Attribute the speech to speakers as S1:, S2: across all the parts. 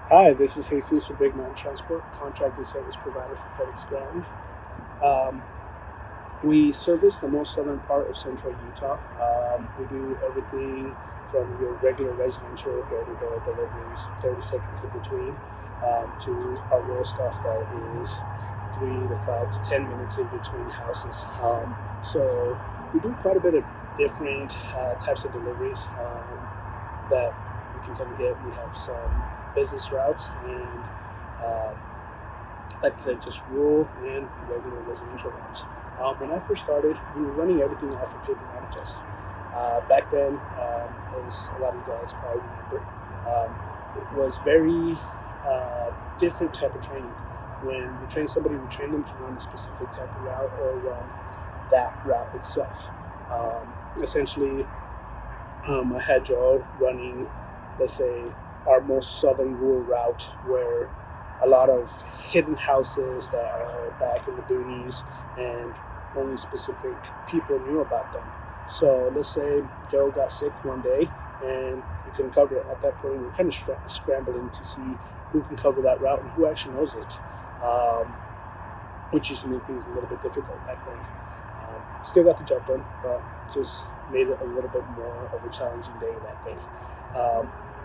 S1: Hi, this is Jesus with Big Man Transport, contracted service provider for FedEx Ground. Um, we service the most southern part of central Utah. We do everything from your regular residential door-to-door deliveries, 30 seconds in between, to our real stuff that is 3 to 5 to 10 minutes in between houses. So we do quite a bit of different types of deliveries that we can tend to get. We have some business routes and uh, like I said, just rural and regular residential routes. When I first started, we were running everything off of paper manifests. Back then, as a lot of you guys probably remember, um, it was very different type of training. When we train somebody, we train them to run a specific type of route or run that route itself. Essentially, I had Joe running, let's say, our most southern rural route where a lot of hidden houses that are back in the boonies and only specific people knew about them. So let's say Joe got sick one day and we couldn't cover it. At that point, we were kind of scrambling to see who can cover that route and who actually knows it, um, which used to make things a little bit difficult back then. Still got the job done, but just made it a little bit more of a challenging day that day.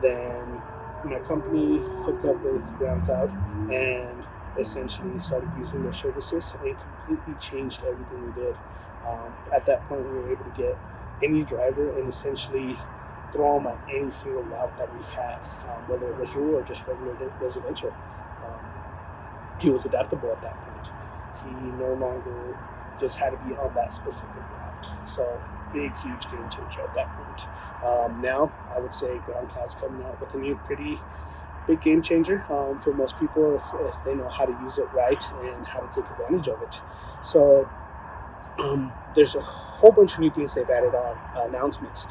S1: Then my company hooked up with GroundCloud and essentially started using their services and completely changed everything we did. At that point, we were able to get any driver and essentially throw them at any single route that we had, whether it was rural or just regular residential. He was adaptable at that point. He no longer just had to be on that specific route. So big, huge game changer at that point. Now, I would say GroundCloud's coming out with a new pretty big game changer for most people if they know how to use it right and how to take advantage of it. So there's a whole bunch of new things they've added on, announcements.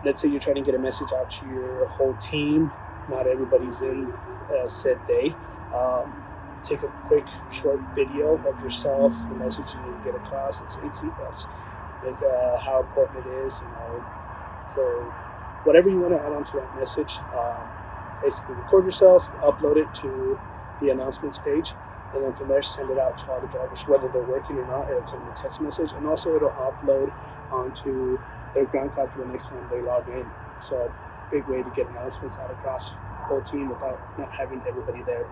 S1: Let's say you're trying to get a message out to your whole team. Not everybody's in said day. Take a quick short video of yourself, the message you need to get across, and say seatbelts. Like how important it is, for whatever you want to add onto that message. Basically, record yourself, upload it to the announcements page, and then from there send it out to all the drivers, whether they're working or not. It'll come in a text message, and also it'll upload onto their GroundCloud for the next time they log in. So, big way to get announcements out across the whole team without not having everybody there.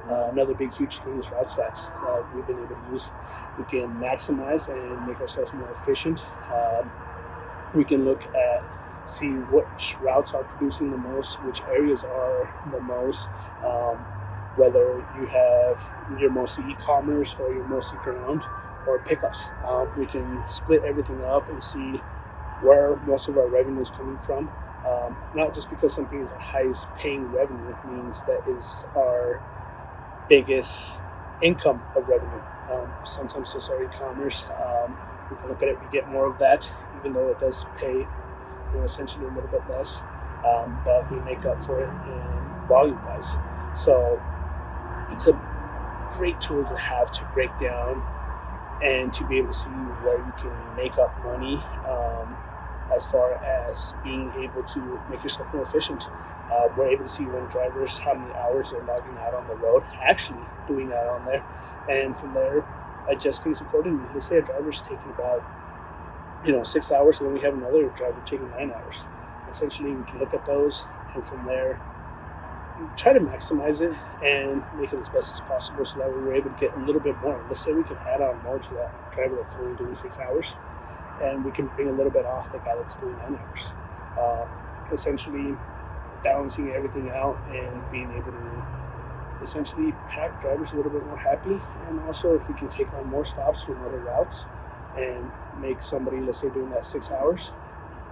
S1: Another big, huge thing is RouteStats. We've been able to use. We can maximize and make ourselves more efficient. We can look at see which routes are producing the most, which areas are the most. Whether you're mostly e-commerce or you're mostly ground or pickups, we can split everything up and see where most of our revenue is coming from. Not just because something is our highest paying revenue means that is our biggest income of revenue. Sometimes just our e-commerce. We can look at it. We get more of that, even though it does pay, essentially a little bit less, but we make up for it in volume-wise. So it's a great tool to have to break down and to be able to see where you can make up money, as far as being able to make yourself more efficient. We're able to see when drivers, how many hours they're logging out on the road, actually doing that on there, and from there adjust things accordingly. Let's say a driver's taking about 6 hours, and then we have another driver taking 9 hours. Essentially, we can look at those, and from there try to maximize it and make it as best as possible so that we were able to get a little bit more. Let's say we can add on more to that driver that's only doing 6 hours, and we can bring a little bit off the guy that's doing 9 hours. Essentially, balancing everything out and being able to essentially pack drivers a little bit more happy. And also, if we can take on more stops from other routes and make somebody, let's say, doing that 6 hours,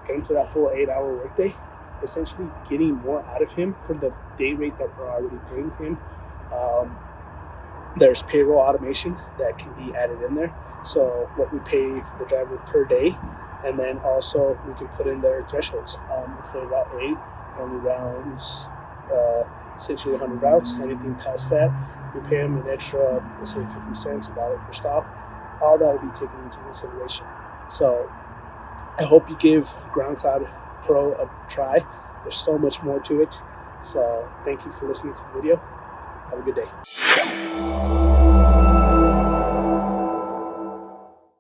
S1: get him to that full 8-hour workday, essentially getting more out of him for the day rate that we're already paying him. There's payroll automation that can be added in there. So what we pay the driver per day, and then also we can put in their thresholds. Let's say Route 8 only rounds essentially 100 routes. Anything past that, we pay them an extra, let's say 50 cents, $1 per stop. All that will be taken into consideration. So I hope you give GroundCloud Pro a try. There's so much more to it. So thank you for listening to the video. Have a good day.